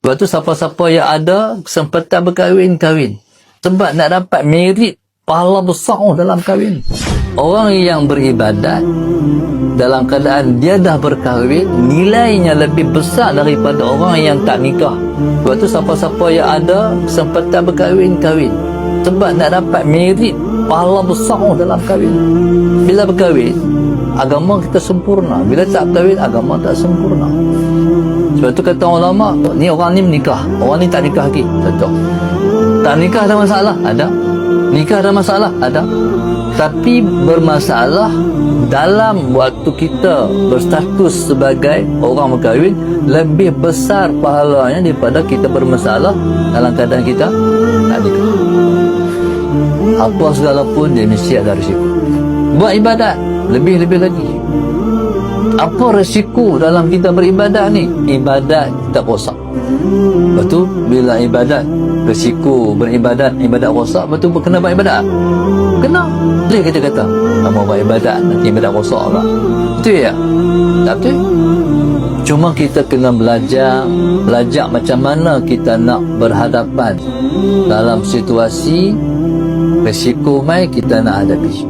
Sebab tu siapa-siapa yang ada kesempatan berkahwin, kahwin. Sebab nak dapat merit pahala besar dalam kahwin. Orang yang beribadat dalam keadaan dia dah berkahwin, nilainya lebih besar daripada orang yang tak nikah. Sebab tu siapa-siapa yang ada kesempatan berkahwin, kahwin. Sebab nak dapat merit pahala besar dalam kahwin. Bila berkahwin, agama kita sempurna. Bila tak berkahwin, agama tak sempurna. Sebab tu kata ulama, ni orang ni menikah, orang ni tak nikah lagi. Contoh, tak nikah ada masalah? Ada. Nikah ada masalah? Ada. Tapi bermasalah dalam waktu kita berstatus sebagai orang berkahwin, lebih besar pahalanya daripada kita bermasalah dalam keadaan kita tak nikah. Apa segala pun dia mesti ada risiko. Buat ibadat lebih-lebih lagi. Apa risiko dalam kita beribadat ni? Ibadat kita rosak. Lepas tu bila ibadat risiko beribadat, ibadat rosak, lepas tu kena buat ibadat. Kena. Boleh kita kata mau buat ibadat nanti ibadat rosak pula. Betul ya? Tak betul. Cuma kita kena belajar macam mana kita nak berhadapan dalam situasi risiko mai kita nak hadapi.